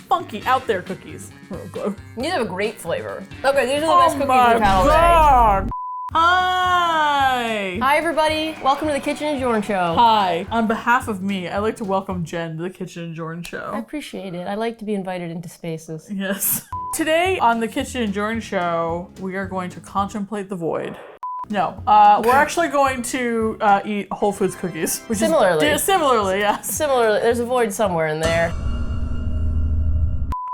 funky, out there cookies. Oh, God. These have a great flavor. Okay, these are the best cookies we've had all day. God. Hi! Hi, everybody. Welcome to the Kitchen and Jorn Show. Hi. On behalf of me, I'd like to welcome Jen to the Kitchen and Jorn Show. I appreciate it. I like to be invited into spaces. Yes. Today on the Kitchen and Jorn Show, we are going to contemplate the void. No, we're actually going to eat Whole Foods cookies. Which Similarly. Similarly, yes. Similarly, there's a void somewhere in there.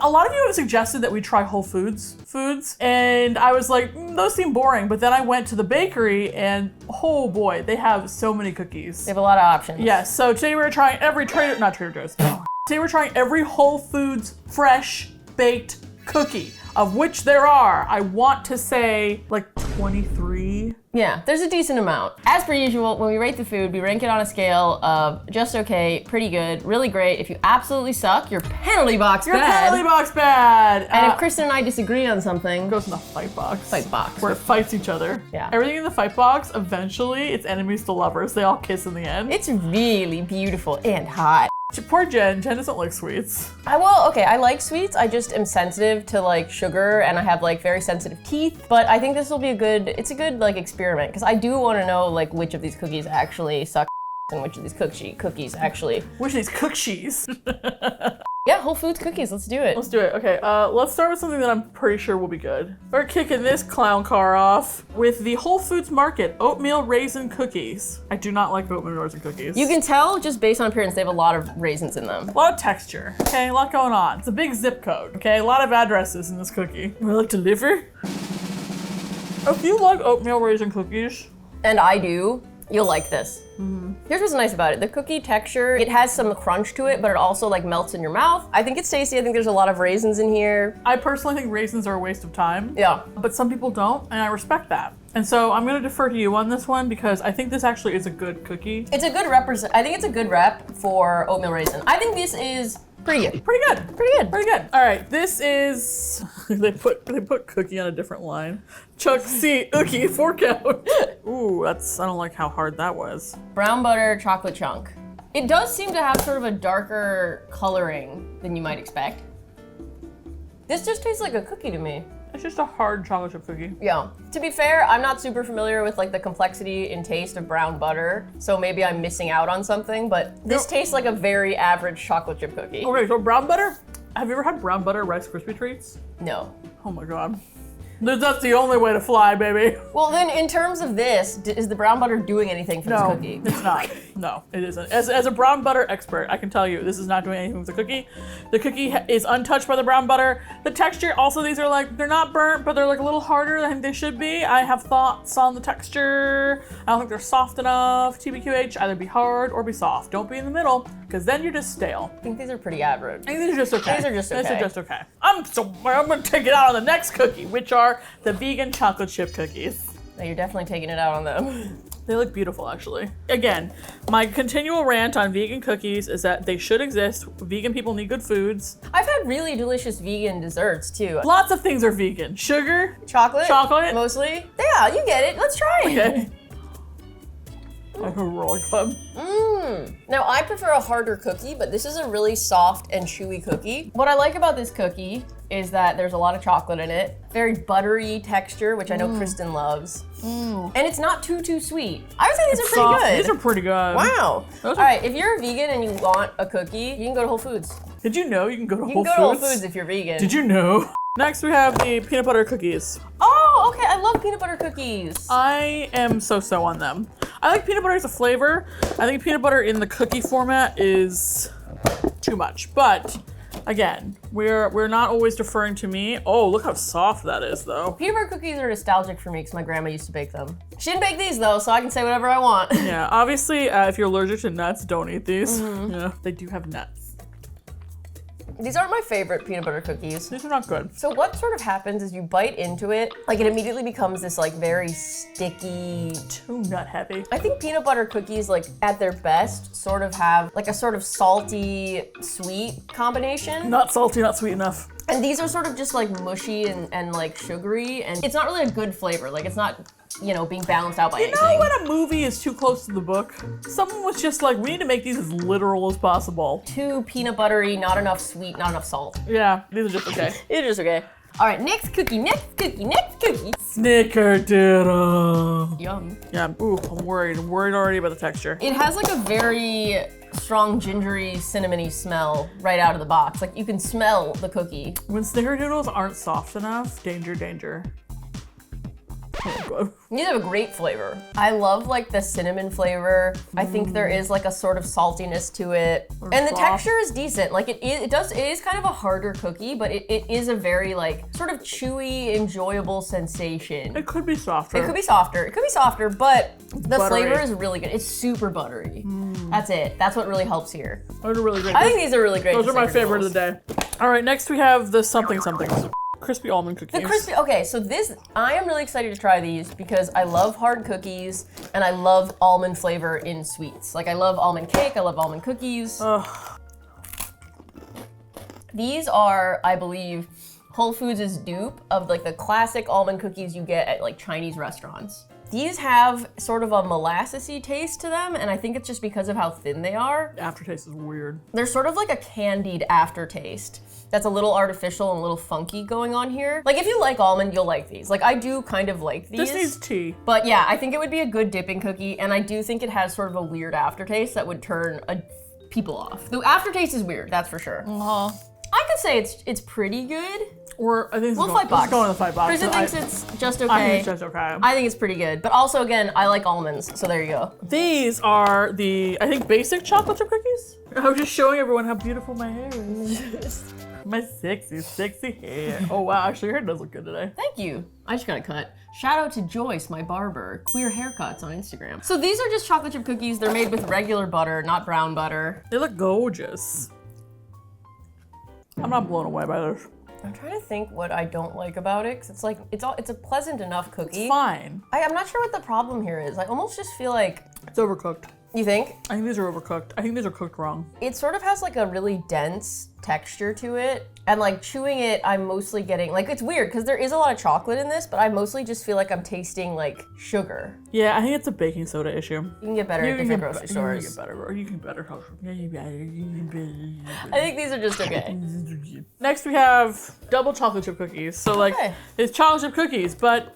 A lot of you have suggested that we try Whole Foods foods, and I was like, those seem boring. But then I went to the bakery, and oh boy, they have so many cookies. They have a lot of options. Yes, so today we're trying every Trader Joe's. Today we're trying every Whole Foods fresh baked cookie, of which there are, I want to say, like 23. Yeah, there's a decent amount. As per usual, when we rate the food, we rank it on a scale of just okay, pretty good, really great. If you absolutely suck, you're penalty box You're bad. penalty box bad. And if Kristin and I disagree on something, it goes in the fight box. Fight box. Where it fights each other. Yeah. Everything in the fight box, eventually, it's enemies to lovers. They all kiss in the end. It's really beautiful and hot. Poor Jen. Jen doesn't like sweets. I like sweets. I just am sensitive to like sugar and I have like very sensitive teeth. But I think this will be a good like experiment because I do want to know like which of these cookies actually suck and which of these cookies actually. Which of these cookies? Yeah, Whole Foods cookies. Let's do it. Let's do it. Okay, let's start with something that I'm pretty sure will be good. We're kicking this clown car off with the Whole Foods Market oatmeal raisin cookies. I do not like oatmeal raisin cookies. You can tell just based on appearance, they have a lot of raisins in them. A lot of texture, okay? A lot going on. It's a big zip code, okay? A lot of addresses in this cookie. Would I like to deliver? If you like oatmeal raisin cookies, and I do, you'll like this. Here's what's nice about it. The cookie texture, it has some crunch to it, but it also like melts in your mouth. I think it's tasty. I think there's a lot of raisins in here. I personally think raisins are a waste of time. Yeah. But some people don't, and I respect that. And so I'm gonna defer to you on this one because I think this actually is a good cookie. It's a good I think it's a good rep for oatmeal raisin. I think this is pretty good. Pretty good. All right, this is, they put cookie on a different line. Chuck C, ookie, 4 count. Ooh, I don't like how hard that was. Brown butter chocolate chunk. It does seem to have sort of a darker coloring than you might expect. This just tastes like a cookie to me. It's just a hard chocolate chip cookie. Yeah. To be fair, I'm not super familiar with like the complexity and taste of brown butter, so maybe I'm missing out on something, but this tastes like a very average chocolate chip cookie. Okay, so brown butter, have you ever had brown butter Rice Krispie treats? No. Oh my God. That's the only way to fly, baby. Well, then in terms of this, is the brown butter doing anything for this cookie? No, it's not. No, it isn't. As a brown butter expert, I can tell you this is not doing anything with the cookie. The cookie is untouched by the brown butter. The texture, also these are like, they're not burnt, but they're like a little harder than I think they should be. I have thoughts on the texture. I don't think they're soft enough. TBQH, either be hard or be soft. Don't be in the middle, because then you're just stale. I think these are pretty average. I think these are just okay. These are just okay. These are just okay. I'm gonna take it out on the next cookie, which are the vegan chocolate chip cookies. No, you're definitely taking it out on them. They look beautiful, actually. Again, my continual rant on vegan cookies is that they should exist. Vegan people need good foods. I've had really delicious vegan desserts too. Lots of things are vegan. Sugar, chocolate, mostly. Yeah, you get it. Let's try it. Okay. Like a roller club. Now I prefer a harder cookie, but this is a really soft and chewy cookie. What I like about this cookie is that there's a lot of chocolate in it. Very buttery texture, which I know Kristin loves. And it's not too sweet. I would say these are pretty good. These are pretty good. Wow. All right, if you're a vegan and you want a cookie, you can go to Whole Foods. Did you know you can go to Whole Foods? You can go to Whole Foods if you're vegan. Did you know? Next we have the peanut butter cookies. Oh, okay, I love peanut butter cookies. I am so on them. I like peanut butter as a flavor. I think peanut butter in the cookie format is too much, but again, we're not always deferring to me. Oh, look how soft that is though. Peanut butter cookies are nostalgic for me because my grandma used to bake them. She didn't bake these though, so I can say whatever I want. Yeah, obviously if you're allergic to nuts, don't eat these. Yeah, they do have nuts. These aren't my favorite peanut butter cookies. These are not good. So what sort of happens is you bite into it, like it immediately becomes this like very sticky, too nut heavy. I think peanut butter cookies like at their best sort of have like a sort of salty, sweet combination. Not salty, not sweet enough. And these are sort of just like mushy and like sugary, and it's not really a good flavor. Like it's not you know, being balanced out by You anything. know when a movie is too close to the book? Someone was just like, we need to make these as literal as possible. Too peanut buttery, not enough sweet, not enough salt. Yeah, these are just okay. It is okay. All right, next cookie, next cookie, next cookie. Snickerdoodle. Yum. Yeah, ooh, I'm worried. I'm worried already about the texture. It has like a very strong gingery, cinnamony smell right out of the box. Like you can smell the cookie. When snickerdoodles aren't soft enough, danger, danger. Oh, God. These have a great flavor. I love like the cinnamon flavor. I think there is like a sort of saltiness to it. And the soft. texture is decent. Like it is kind of a harder cookie, but it is a very like sort of chewy, enjoyable sensation. It could be softer. It could be softer. It could be softer, but the Buttery. flavor is really good. It's super buttery. That's it. That's what really helps here. Those are really great. I think these are really great. Those are my Snickerdoodles. favorite of the day. All right, next we have the something somethings. Crispy almond cookies. The crispy, okay, so I am really excited to try these because I love hard cookies and I love almond flavor in sweets. Like I love almond cake, I love almond cookies. Ugh. These are, I believe, Whole Foods' dupe of like the classic almond cookies you get at like Chinese restaurants. These have sort of a molassesy taste to them, and I think it's just because of how thin they are. Aftertaste is weird. They're sort of like a candied aftertaste. That's a little artificial and a little funky going on here. Like if you like almond, you'll like these. Like I do kind of like these. This needs tea. But yeah, I think it would be a good dipping cookie, and I do think it has sort of a weird aftertaste that would turn people off. The aftertaste is weird, that's for sure. Uh-huh. I could say it's pretty good. Or I think We'll fight box. Let's go in the fight box. Kristen thinks it's just okay. I think it's just okay. I think it's pretty good. But also, again, I like almonds, so there you go. These are the, I think, basic chocolate chip cookies. I was just showing everyone how beautiful my hair is. My sexy, sexy hair. Oh wow, actually your hair does look good today. Thank you. I just got a cut. Shout out to Joyce, my barber. Queer haircuts on Instagram. So these are just chocolate chip cookies. They're made with regular butter, not brown butter. They look gorgeous. I'm not blown away by this. I'm trying to think what I don't like about it, because it's like, it's a pleasant enough cookie. It's fine. I'm not sure what the problem here is. I almost just feel like, It's overcooked. you think? I think these are overcooked. I think these are cooked wrong. It sort of has like a really dense texture to it. And like chewing it, I'm mostly getting, like it's weird because there is a lot of chocolate in this, but I mostly just feel like I'm tasting like sugar. Yeah, I think it's a baking soda issue. You can get better at different grocery stores. You can get better. You can better. I think these are just okay. Next we have double chocolate chip cookies. So like, Okay. it's chocolate chip cookies, but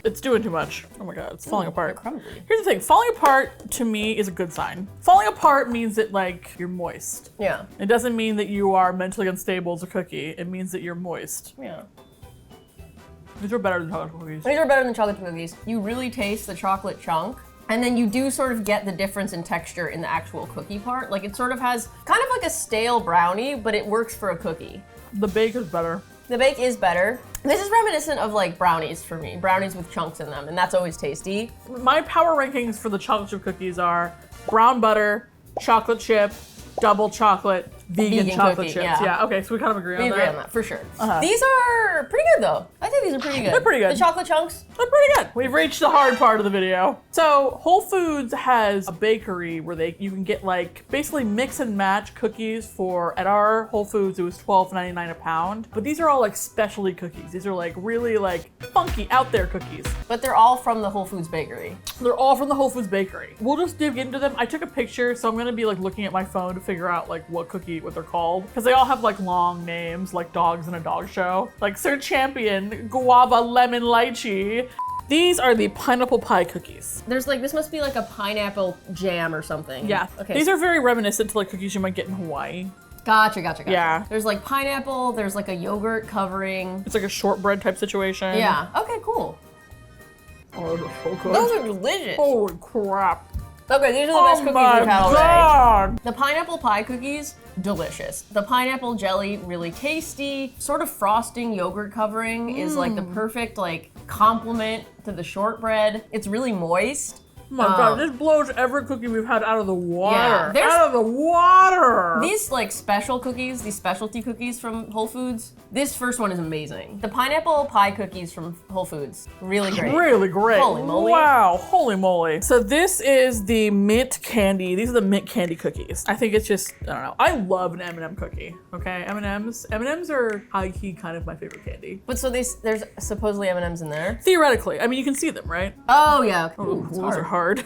it's doing too much. Oh my god, it's falling apart. They're crumbly. Here's the thing, falling apart to me is a good sign. Falling apart means that like you're moist. Yeah. It doesn't mean that you are mentally unstable as a cookie. It means that you're moist. Yeah. These are better than chocolate chip cookies. These are better than chocolate chip cookies. You really taste the chocolate chunk. And then you do sort of get the difference in texture in the actual cookie part. Like it sort of has kind of like a stale brownie, but it works for a cookie. The bake is better. The bake is better. This is reminiscent of like brownies for me. Brownies with chunks in them, and that's always tasty. My power rankings for the chocolate chip cookies are brown butter, chocolate chip, double chocolate, vegan chocolate cookie, chips. yeah. Okay, so we kind of agree on We that. agree on that, for sure. Uh-huh. These are pretty good though. I think these are pretty good. They're pretty good. The chocolate chunks. They're pretty good. We've reached the hard part of the video. So Whole Foods has a bakery where you can get like basically mix and match cookies for, at our Whole Foods it was $12.99 a pound. But these are all like specialty cookies. These are like really like funky out there cookies. But they're all from the Whole Foods bakery. They're all from the Whole Foods bakery. We'll just dig into them. I took a picture, so I'm gonna be like looking at my phone to figure out like what they're called. Because they all have like long names, like dogs in a dog show. Like Sir Champion, Guava Lemon Lychee. These are the pineapple pie cookies. There's like, this must be like a pineapple jam or something. Yeah. Okay. These are very reminiscent to like cookies you might get in Hawaii. Gotcha. Yeah. There's like pineapple, there's like a yogurt covering. It's like a shortbread type situation. Yeah. Okay, cool. Oh, those are so good. Those are delicious. Holy crap. Okay, these are the best Oh cookies my we've had all day. god. The pineapple pie cookies, delicious. The pineapple jelly, really tasty. Sort of frosting yogurt covering is like the perfect like complement to the shortbread. It's really moist. my God, this blows every cookie we've had out of the water. Yeah, out of the water. These like special cookies, these specialty cookies from Whole Foods, this first one is amazing. The pineapple pie cookies from Whole Foods, really great. Really great. Holy moly. Wow, holy moly. So this is the mint candy. These are the mint candy cookies. I think it's just, I don't know. I love an M&M cookie, okay? M&Ms are high-key kind of my favorite candy. But so there's supposedly M&Ms in there? Theoretically. I mean, you can see them, right? Oh, yeah. Ooh, It's those are hard. hard.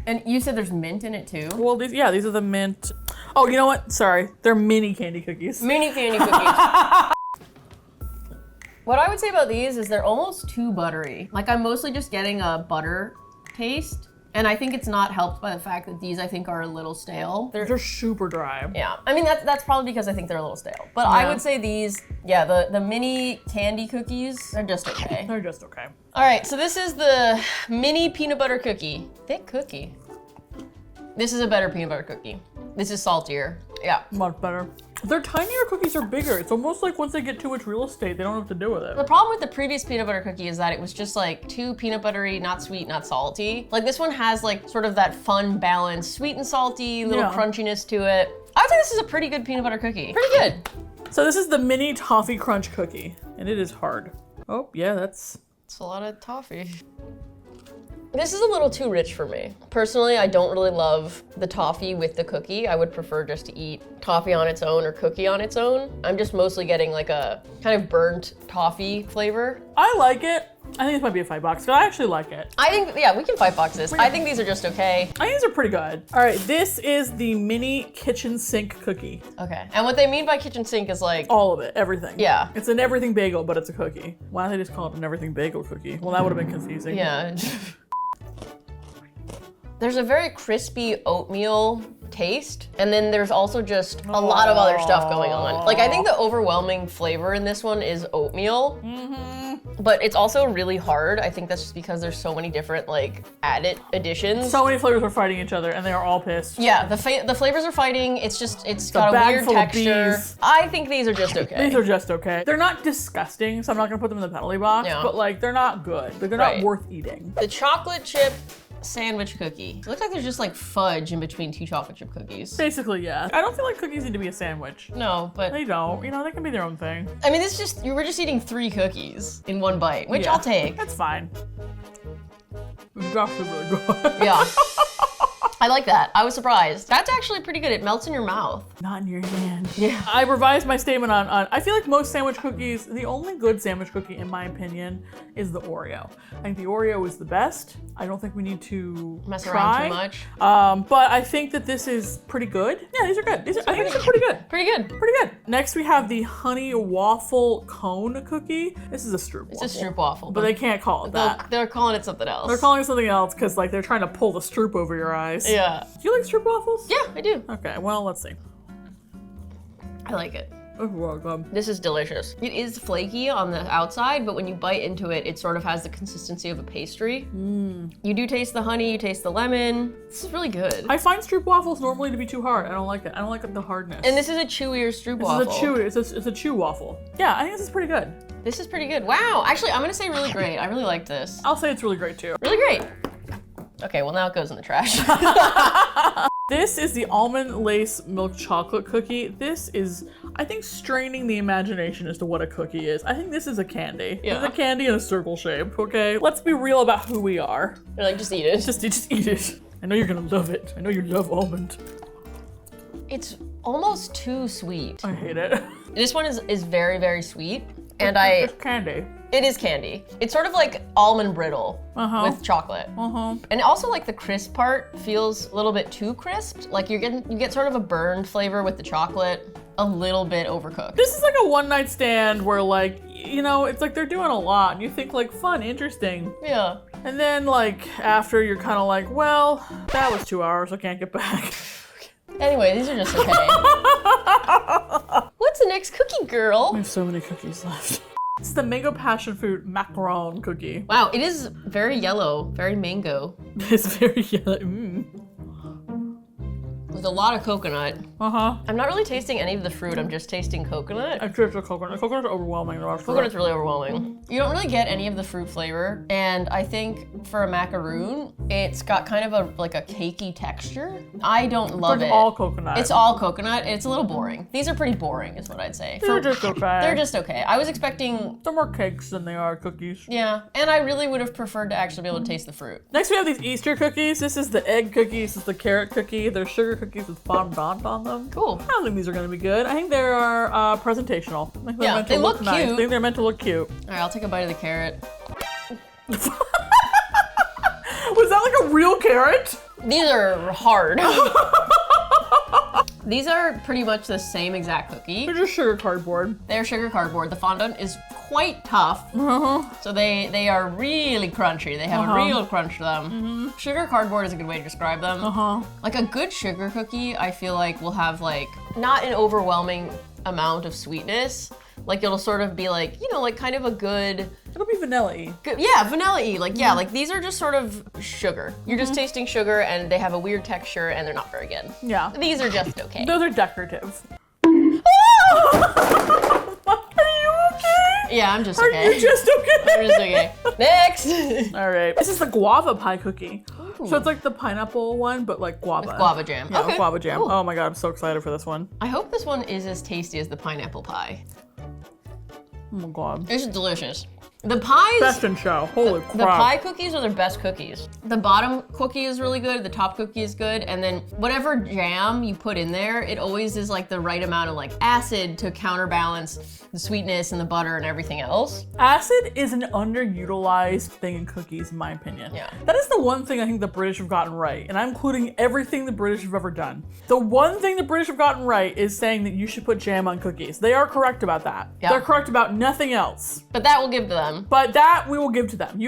And you said there's mint in it too? Well, these are the mint. Oh, you know what? Sorry. They're mini candy cookies. Mini candy cookies. What I would say about these is they're almost too buttery. Like I'm mostly just getting a butter taste. And I think it's not helped by the fact that these I think are a little stale. They're super dry. Yeah, I mean that's probably because I think they're a little stale. But I would say these, yeah, the mini candy cookies, they're just okay. They're just okay. All right, so this is the mini peanut butter cookie. Thick cookie. This is a better peanut butter cookie. This is saltier. Yeah. Much better. Their tinier cookies are bigger. It's almost like once they get too much real estate, they don't know what to do with it. The problem with the previous peanut butter cookie is that it was just like too peanut buttery, not sweet, not salty. Like this one has like sort of that fun balance, sweet and salty, little crunchiness to it. I would say this is a pretty good peanut butter cookie. Pretty good. So this is the mini toffee crunch cookie, and it is hard. Oh, yeah, It's a lot of toffee. This is a little too rich for me. Personally, I don't really love the toffee with the cookie. I would prefer just to eat toffee on its own or cookie on its own. I'm just mostly getting like a kind of burnt toffee flavor. I like it. I think this might be a $5, but I actually like it. I think, yeah, we can $5 this. I think these are just okay. I think these are pretty good. All right, this is the mini kitchen sink cookie. Okay, and what they mean by kitchen sink is like... all of it, everything. Yeah. It's an everything bagel, but it's a cookie. Why don't they just call it an everything bagel cookie? Well, that would have been confusing. Yeah. There's a very crispy oatmeal taste, and then there's also just a lot of other stuff going on. Like I think the overwhelming flavor in this one is oatmeal, but it's also really hard. I think that's just because there's so many different like added additions. So many flavors are fighting each other, and they are all pissed. Yeah, the flavors are fighting. It's got a weird texture. I think these are just okay. These are just okay. They're not disgusting, so I'm not gonna put them in the penalty box, but like they're not good. They're not worth eating. The chocolate chip sandwich cookie. It looks like there's just like fudge in between two chocolate chip cookies. Basically, yeah. I don't feel like cookies need to be a sandwich. No, but they don't. You know, they can be their own thing. I mean, you were just eating 3 cookies in one bite, which I'll take. That's fine. It's actually really good. Yeah. I like that. I was surprised. That's actually pretty good. It melts in your mouth. Not in your hand. Yeah. I revised my statement on I feel like most sandwich cookies, the only good sandwich cookie in my opinion is the Oreo. I think the Oreo is the best. I don't think we need to mess around too much. But I think that this is pretty good. Yeah, these are good. I think these are pretty good. Pretty good. Pretty good. Next we have the honey waffle cone cookie. This is a stroop waffle. It's a stroop waffle. But they can't call it that. They're calling it something else. They're calling it something else because like they're trying to pull the stroop over your eyes. Yeah. Do you like stroop waffles? Yeah, I do. Okay, well, let's see. I like it. Oh, welcome. This is delicious. It is flaky on the outside, but when you bite into it, it sort of has the consistency of a pastry. You do taste the honey, you taste the lemon. This is really good. I find stroop waffles normally to be too hard. I don't like it. I don't like the hardness. And this is a chewier stroop waffle. It's a chew waffle. Yeah, I think this is pretty good. This is pretty good. Wow, actually, I'm gonna say really great. I really like this. I'll say it's really great too. Really great. Okay, well now it goes in the trash. This is the almond lace milk chocolate cookie. This is, I think, straining the imagination as to what a cookie is. I think this is a candy. Yeah. It's a candy in a circle shape, okay? Let's be real about who we are. You're like, just eat it. Just eat it. I know you're gonna love it. I know you love almond. It's almost too sweet. I hate it. This one is very, very sweet. And It's candy. It is candy. It's sort of like almond brittle with chocolate. And also like the crisp part feels a little bit too crisp. Like you get sort of a burned flavor with the chocolate, a little bit overcooked. This is like a one night stand where like, you know, it's like they're doing a lot and you think like fun, interesting. Yeah. And then like after you're kind of like, well, that was 2 hours, I can't get back. Anyway, these are just okay. What's the next cookie, girl? We have so many cookies left. It's the mango passion fruit macaron cookie. Wow, it is very yellow, very mango. It's very yellow. With a lot of coconut. I'm not really tasting any of the fruit. I'm just tasting coconut. I taste the coconut. Coconut's overwhelming. Coconut's really overwhelming. You don't really get any of the fruit flavor, and I think for a macaroon, it's got kind of a cakey texture. I don't love it. It's all coconut. It's all coconut. It's a little boring. These are pretty boring, is what I'd say. They're just okay. They're just okay. I was expecting... They're more cakes than they are cookies. Yeah, and I really would have preferred to actually be able to taste the fruit. Next we have these Easter cookies. This is the egg cookie. This is the carrot cookie. They're sugar cookies with fondant on them. Cool. I don't think these are gonna be good. I think they are presentational. I think they're meant to they look nice. cute. I think they're meant to look cute. All right, I'll take a bite of the carrot. Was that like a real carrot? These are hard. These are pretty much the same exact cookie. They're just sugar cardboard. They're sugar cardboard. The fondant is quite tough. So they are really crunchy. They have a real crunch to them. Sugar cardboard is a good way to describe them. Like a good sugar cookie, I feel like will have like, not an overwhelming amount of sweetness. Like it'll sort of be like, you know, like kind of a good... It'll be vanilla-y. Good, yeah, vanilla-y. Like, yeah, like these are just sort of sugar. You're just tasting sugar and they have a weird texture and they're not very good. Yeah. These are just okay. Those are decorative. Are you okay? Yeah, I'm just Are okay. you just okay? I'm just okay. Next! All right. This is the guava pie cookie. Ooh. So it's like the pineapple one, but like guava. With guava jam. Yeah, okay. guava jam. Cool. Oh my God, I'm so excited for this one. I hope this one is as tasty as the pineapple pie. Oh my God. This is delicious. The pies... Best in show. Holy crap. The pie cookies are their best cookies. The bottom cookie is really good, the top cookie is good, and then whatever jam you put in there, it always is like the right amount of like acid to counterbalance the sweetness and the butter and everything else. Acid is an underutilized thing in cookies, in my opinion. Yeah. That is the one thing I think the British have gotten right, and I'm including everything the British have ever done. The one thing the British have gotten right is saying that you should put jam on cookies. They are correct about that. Yeah. They're correct about nothing else. But that will give to them. But that we will give to them.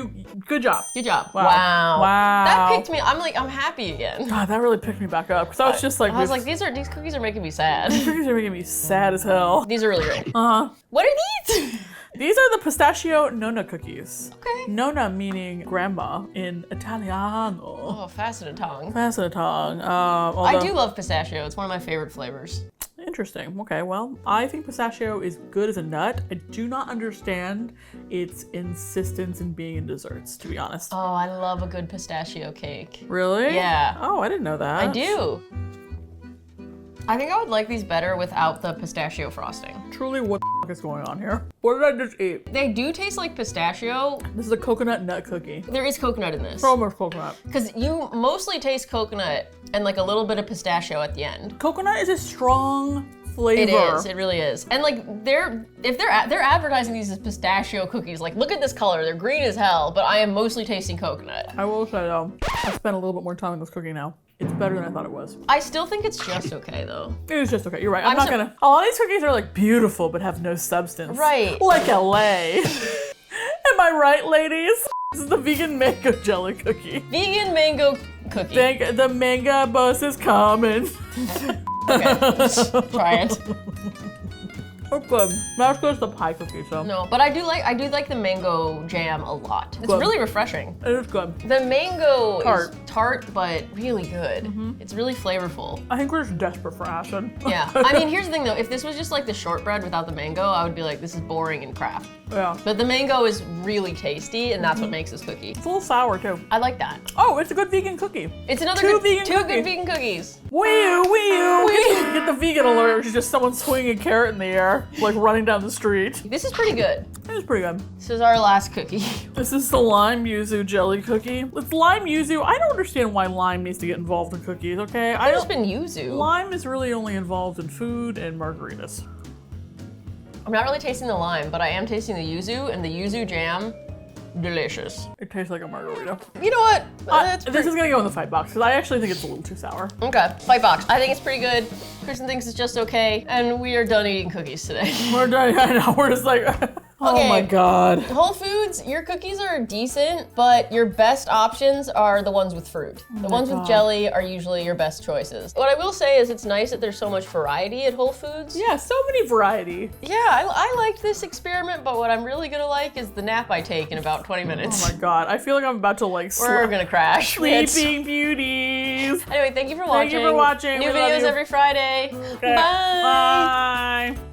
Good job. Good job. Wow. Wow. That picked me, I'm happy again. God, that really picked me back up. Because I was just like, I was like, these cookies are making me sad. These cookies are making me sad as hell. These are really great. Uh-huh. What are these? These are the pistachio nonna cookies. Okay. Nonna meaning grandma in Italiano. Oh, faceted tongue. Faceted tongue. I do love pistachio. It's one of my favorite flavors. Interesting. Okay, well, I think pistachio is good as a nut. I do not understand its insistence in being in desserts, to be honest. Oh, I love a good pistachio cake. Really? Yeah. Oh, I didn't know that. I do. I think I would like these better without the pistachio frosting. Truly, what the fuck is going on here? What did I just eat? They do taste like pistachio. This is a coconut nut cookie. There is coconut in this. So much coconut. Because you mostly taste coconut and like a little bit of pistachio at the end. Coconut is a strong flavor. It is, it really is. And like they're advertising these as pistachio cookies, like look at this color, they're green as hell, but I am mostly tasting coconut. I will say though, I spent a little bit more time on this cookie now. It's better than I thought it was. I still think it's just okay though. It is just okay, you're right. I'm not gonna, a lot of these cookies are like beautiful but have no substance. Right. Like LA. Am I right, ladies? This is the vegan mango jelly cookie. Vegan mango cookie. The mango bus is coming. Okay, let's try it. It's good. Not as good as the pie cookie, so. No, but I do like the mango jam a lot. It's really refreshing. It is good. The mango Tart. is tart, but really good. It's really flavorful. I think we're just desperate for acid. Yeah. I mean, here's the thing though. If this was just like the shortbread without the mango, I would be like, this is boring and crap. Yeah. But the mango is really tasty, and that's what makes this cookie. It's a little sour too. I like that. Oh, it's a good vegan cookie. It's another Two good good vegan cookies. Wee-oo, wee-oo. Get the vegan alert, which is just someone swinging a carrot in the air, like running down the street. This is pretty good. It is pretty good. This is our last cookie. This is the lime yuzu jelly cookie. It's lime yuzu. I don't understand why lime needs to get involved in cookies, okay? I've just been yuzu. Lime is really only involved in food and margaritas. I'm not really tasting the lime, but I am tasting the yuzu, and the yuzu jam, delicious. It tastes like a margarita. You know what? This is gonna go in the fight box, because I actually think it's a little too sour. Okay, fight box. I think it's pretty good. Kristin thinks it's just okay, and we are done eating cookies today. We're done, I know, we're just like, oh Okay. my God. Whole Foods, your cookies are decent, but your best options are the ones with fruit. The ones with jelly are usually your best choices. What I will say is it's nice that there's so much variety at Whole Foods. Yeah, so many variety. Yeah, I liked this experiment, but what I'm really gonna like is the nap I take in about 20 minutes. Oh my God, I feel like I'm about to like We're gonna crash. Sleeping Beauty. cookies. Anyway, thank you for watching. Thank you for watching. New We love videos you. every Friday. Okay. Bye. Bye.